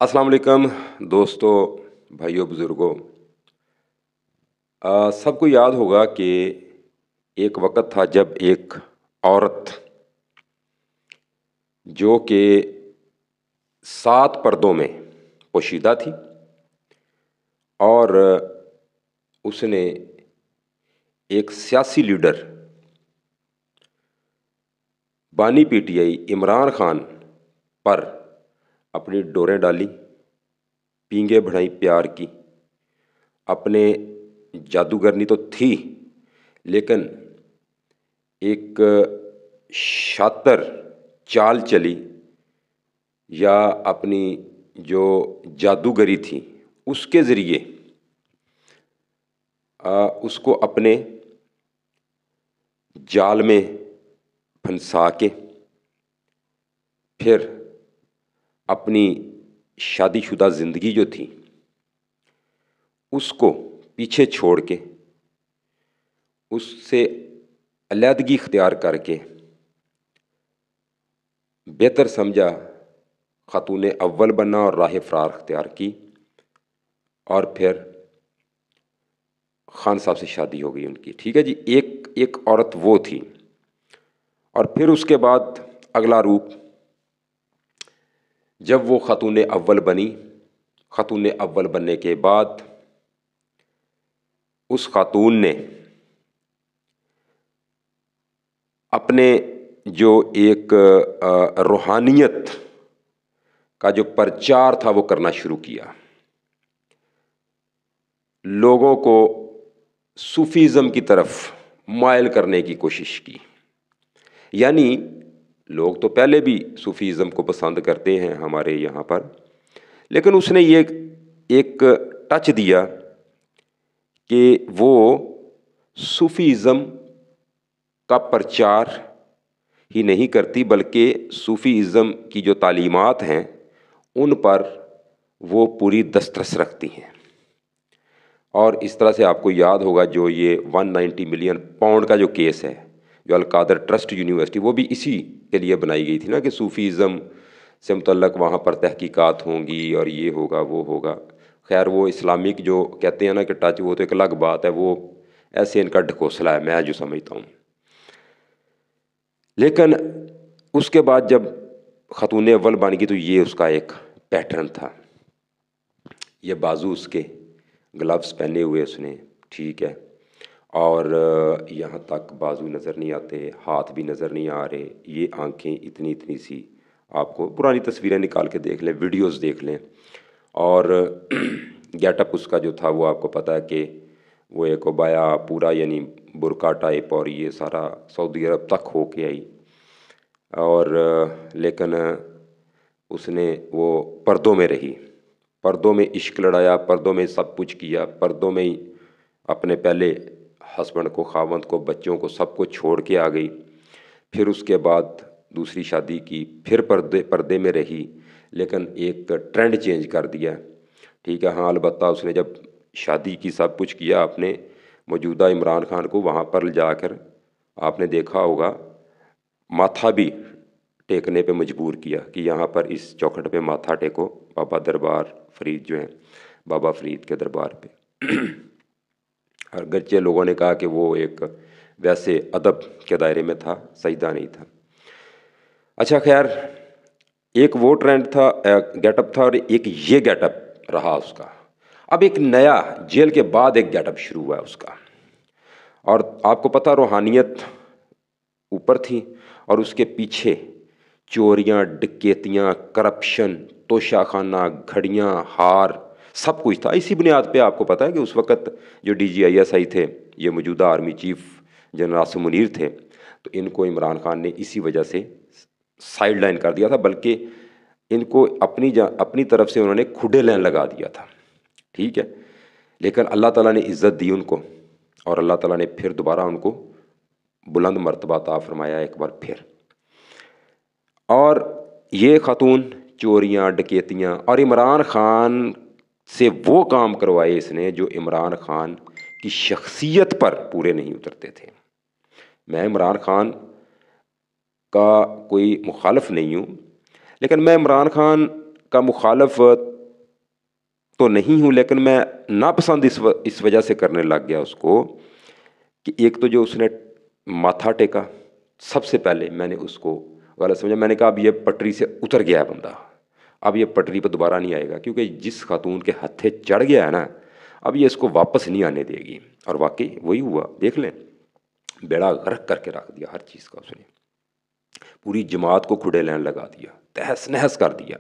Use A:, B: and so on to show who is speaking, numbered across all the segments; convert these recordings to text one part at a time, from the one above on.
A: السلام علیکم دوستو، بھائیوں، بزرگوں۔ سب کو یاد ہوگا کہ ایک وقت تھا جب ایک عورت جو کہ 7 پردوں میں پوشیدہ تھی اور اس نے ایک سیاسی لیڈر بانی P T I Imran Khan پر اپنی ڈوریں ڈالی، پینگیں بڑھائیں پیار کی۔ اپنے جادوگرنی تو تھی، لیکن ایک شاطر چال چلی یا اپنی جو جادوگری تھی اس کے ذریعے اس کو اپنے جال میں پھنسا کے پھر اپنی شادی شدہ زندگی جو تھی اس کو پیچھے چھوڑ کے اس سے علیحدگی اختیار کر کے بہتر سمجھا خاتون اول بننا اور راہ فرار اختیار کی، اور پھر خان صاحب سے شادی ہو گئی ان کی۔ ٹھیک ہے جی، ایک عورت وہ تھی۔ اور پھر اس کے بعد اگلا روپ جب وہ خاتون اول بنی، خاتون اول بننے کے بعد اس خاتون نے اپنے جو ایک روحانیت کا جو پرچار تھا وہ کرنا شروع کیا، لوگوں کو صوفیزم کی طرف مائل کرنے کی کوشش کی۔ یعنی لوگ تو پہلے بھی صوفیزم کو پسند کرتے ہیں ہمارے یہاں پر، لیکن اس نے یہ ایک ٹچ دیا کہ وہ صوفیزم کا پرچار ہی نہیں کرتی بلکہ صوفیزم کی جو تعلیمات ہیں ان پر وہ پوری دسترس رکھتی ہیں۔ اور اس طرح سے آپ کو یاد ہوگا جو یہ 190 ملین پاؤنڈ کا جو کیس ہے، جو القادر ٹرسٹ یونیورسٹی، وہ بھی اسی کے لیے بنائی گئی تھی نا کہ صوفیزم سے متعلق وہاں پر تحقیقات ہوں گی اور یہ ہوگا وہ ہوگا۔ خیر وہ اسلامک جو کہتے ہیں نا کہ ٹچ، وہ تو ایک الگ بات ہے، وہ ایسے ان کا ڈھکوسلا ہے میں جو سمجھتا ہوں۔ لیکن اس کے بعد جب خاتون اول بن گئی تو یہ اس کا ایک پیٹرن تھا۔ یہ بازو اس کے گلوز پہنے ہوئے اس نے، ٹھیک ہے، اور یہاں تک بازو نظر نہیں آتے، ہاتھ بھی نظر نہیں آ رہے، یہ آنکھیں اتنی اتنی سی، آپ کو پرانی تصویریں نکال کے دیکھ لیں، ویڈیوز دیکھ لیں۔ اور گیٹ اپ اس کا جو تھا وہ آپ کو پتہ ہے کہ وہ ایک عبایا پورا، یعنی برقع ٹائپ، اور یہ سارا سعودی عرب تک ہو کے آئی۔ اور لیکن اس نے وہ پردوں میں رہی، پردوں میں عشق لڑایا، پردوں میں سب کچھ کیا، پردوں میں ہی اپنے پہلے ہسبینڈ کو، خاوند کو، بچوں کو، سب کو چھوڑ کے آ گئی۔ پھر اس کے بعد دوسری شادی کی، پھر پردے میں رہی، لیکن ایک ٹرینڈ چینج کر دیا، ٹھیک ہے۔ ہاں البتہ اس نے جب شادی کی، سب کچھ کیا، اپنے موجودہ عمران خان کو وہاں پر جا کر آپ نے دیکھا ہوگا ماتھا بھی ٹیکنے پہ مجبور کیا کہ یہاں پر اس چوکھٹ پہ ماتھا ٹیکو، بابا دربار فرید جو ہیں، بابا فرید کے دربار پہ۔ اگرچہ لوگوں نے کہا کہ وہ ایک ویسے ادب کے دائرے میں تھا، سجدہ نہیں تھا۔ اچھا خیر، ایک وہ ٹرینڈ تھا، گیٹ اپ تھا، اور ایک یہ گیٹ اپ رہا اس کا۔ اب ایک نیا جیل کے بعد ایک گیٹ اپ شروع ہوا ہے اس کا، اور آپ کو پتہ روحانیت اوپر تھی اور اس کے پیچھے چوریاں، ڈکیتیاں، کرپشن، توشہ خانہ، گھڑیاں، ہار، سب کچھ تھا۔ اسی بنیاد پہ آپ کو پتہ ہے کہ اس وقت جو D G I S I تھے، یہ موجودہ army chief general Asim Munir تھے، تو ان کو عمران خان نے اسی وجہ سے سائیڈ لائن کر دیا تھا، بلکہ ان کو اپنی طرف سے انہوں نے کھڈے لائن لگا دیا تھا، ٹھیک ہے۔ لیکن اللہ تعالیٰ نے عزت دی ان کو، اور اللہ تعالیٰ نے پھر دوبارہ ان کو بلند مرتبہ عطا فرمایا ایک بار پھر۔ اور یہ خاتون چوریاں، ڈکیتیاں، اور عمران خان سے وہ کام کروائے اس نے جو عمران خان کی شخصیت پر پورے نہیں اترتے تھے۔ میں عمران خان کا کوئی مخالف نہیں ہوں، لیکن میں عمران خان کا مخالف تو نہیں ہوں، لیکن میں ناپسند اس وجہ سے کرنے لگ گیا اس کو کہ ایک تو جو اس نے ماتھا ٹیکا، سب سے پہلے میں نے اس کو غلط سمجھا. میں نے کہا اب یہ پٹری سے اتر گیا ہے بندہ، اب یہ پٹری پہ دوبارہ نہیں آئے گا، کیونکہ جس خاتون کے ہتھے چڑھ گیا ہے نا اب یہ اس کو واپس نہیں آنے دے گی. اور واقعی وہی ہوا. دیکھ لیں، بیڑا غرق کر کے رکھ دیا ہر چیز کا. اس نے پوری جماعت کو کھڑے لین لگا دیا، تہس نہس کر دیا.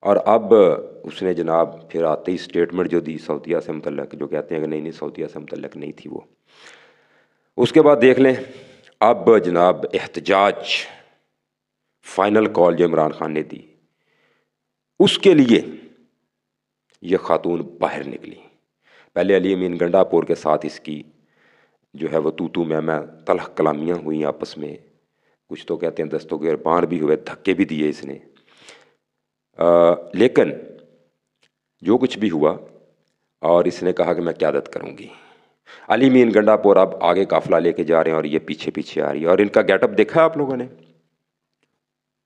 A: اور اب اس نے جناب پھر آتے ہی اسٹیٹمنٹ جو دی سعودیہ سے متعلق، جو کہتے ہیں کہ نہیں سعودیہ سے متعلق نہیں تھی وہ. اس کے بعد دیکھ لیں اب جناب احتجاج، فائنل کال جو عمران خان نے دی، اس کے لیے یہ خاتون باہر نکلی. پہلے علی امین گنڈا پور کے ساتھ اس کی جو ہے وہ تو میں تلخ کلامیاں ہوئیں آپس میں، کچھ تو کہتے ہیں دستوں کے بار بھی ہوئے، دھکے بھی دیے اس نے. لیکن جو کچھ بھی ہوا اور اس نے کہا کہ میں قیادت کروں گی. علی امین گنڈا پور اب آگے قافلہ لے کے جا رہے ہیں اور یہ پیچھے پیچھے آ رہی ہے. اور ان کا گیٹ اپ دیکھا ہے آپ لوگوں نے؟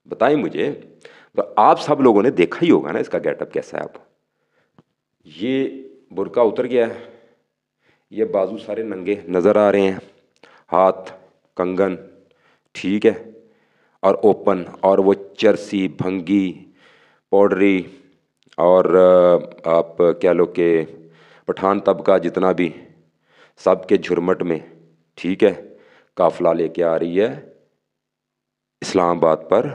A: بتائیں مجھے، آپ سب لوگوں نے دیکھا ہی ہوگا نا اس کا گیٹ اپ کیسا ہے. اب یہ برقع اتر گیا ہے، یہ بازو سارے ننگے نظر آ رہے ہیں، ہاتھ کنگن ٹھیک ہے اور اوپن، اور وہ چرسی بھنگی پاؤڈری اور آپ کہہ لو کہ پٹھان طبقہ جتنا بھی سب کے جھرمٹ میں ٹھیک ہے قافلہ لے کے آ رہی ہے اسلام آباد پر،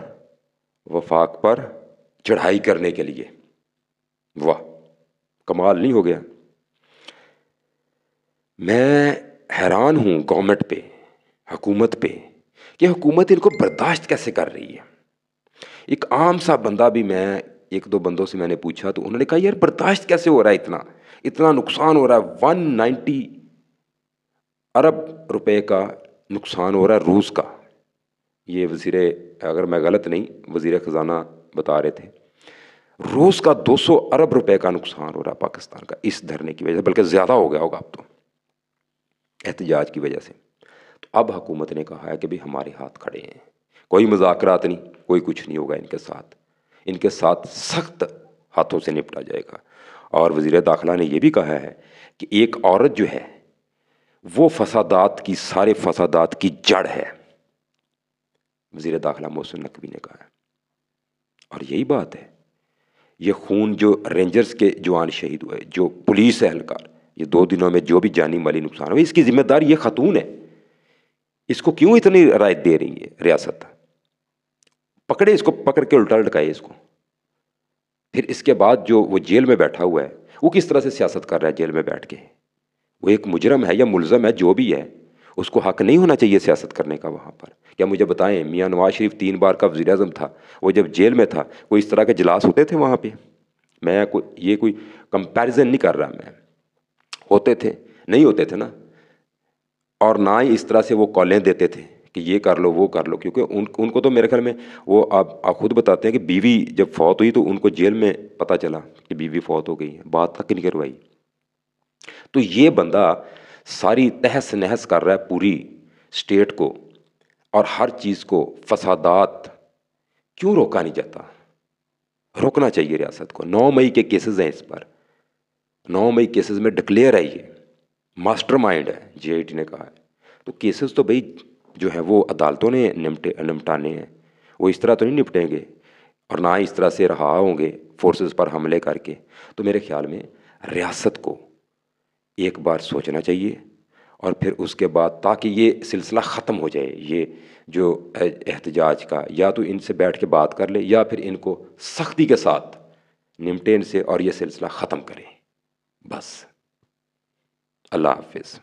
A: وفاق پر چڑھائی کرنے کے لیے. واہ، کمال نہیں ہو گیا؟ میں حیران ہوں گورنمنٹ پہ، حکومت پہ، کہ حکومت ان کو برداشت کیسے کر رہی ہے. ایک عام سا بندہ بھی، میں ایک دو بندوں سے میں نے پوچھا تو انہوں نے کہا یار برداشت کیسے ہو رہا ہے، اتنا نقصان ہو رہا ہے. 190 ارب روپے کا نقصان ہو رہا ہے روس کا. یہ وزیر، اگر میں غلط نہیں، وزیر خزانہ بتا رہے تھے، روس کا 200 ارب روپے کا نقصان ہو رہا ہے پاکستان کا اس دھرنے کی وجہ سے، بلکہ زیادہ ہو گیا ہوگا اب تو احتجاج کی وجہ سے. تو اب حکومت نے کہا ہے کہ بھی ہمارے ہاتھ کھڑے ہیں، کوئی مذاکرات نہیں، کوئی کچھ نہیں ہوگا ان کے ساتھ سخت ہاتھوں سے نپٹا جائے گا. اور وزیر داخلہ نے یہ بھی کہا ہے کہ ایک عورت جو ہے وہ فسادات کی، سارے فسادات کی جڑ ہے. وزیر داخلہ محسن نقوی نے کہا ہے، اور یہی بات ہے. یہ خون جو رینجرز کے جوان شہید ہوئے، جو پولیس اہلکار، یہ 2 دنوں میں جو بھی جانی مالی نقصان ہوا، اس کی ذمہ دار یہ خاتون ہے. اس کو کیوں اتنی رعایت دے رہی ہے ریاست؟ پکڑے اس کو، پکڑ کے الٹا لٹکائے اس کو. پھر اس کے بعد جو وہ جیل میں بیٹھا ہوا ہے، وہ کس طرح سے سیاست کر رہا ہے جیل میں بیٹھ کے؟ وہ ایک مجرم ہے یا ملزم ہے، جو بھی ہے، اس کو حق نہیں ہونا چاہیے سیاست کرنے کا وہاں پر. کیا مجھے بتائیں، میاں نواز شریف 3 بار کا وزیر اعظم تھا، وہ جب جیل میں تھا کوئی اس طرح کے اجلاس ہوتے تھے وہاں پہ؟ میں یہ کوئی کمپیریزن نہیں کر رہا، میں ہوتے تھے نہیں ہوتے تھے نا. اور نہ ہی اس طرح سے وہ کالیں دیتے تھے کہ یہ کر لو وہ کر لو، کیونکہ ان کو تو میرے خیال میں وہ آپ خود بتاتے ہیں کہ بیوی جب فوت ہوئی تو ان کو جیل میں پتہ چلا کہ بیوی فوت ہو گئی ہے، بات تک نہیں کروائی. تو یہ بندہ ساری تہس نہس کر رہا ہے پوری اسٹیٹ کو اور ہر چیز کو، فسادات. کیوں روکا نہیں جاتا؟ روکنا چاہیے ریاست کو. 9 مئی کے کیسز ہیں اس پر، 9 مئی کیسز میں ڈکلیئر ہے، یہ ماسٹر مائنڈ ہے، جے آئی ٹی نے کہا ہے. تو کیسز تو بھائی جو ہے وہ عدالتوں نے نمٹانے ہیں، وہ اس طرح تو نہیں نپٹیں گے، اور نہ اس طرح سے رہا ہوں گے فورسز پر حملے کر کے. تو میرے خیال میں ریاست کو ایک بار سوچنا چاہیے، اور پھر اس کے بعد تاکہ یہ سلسلہ ختم ہو جائے، یہ جو احتجاج کا، یا تو ان سے بیٹھ کے بات کر لے یا پھر ان کو سختی کے ساتھ نمٹے ان سے اور یہ سلسلہ ختم کریں. بس. اللہ حافظ.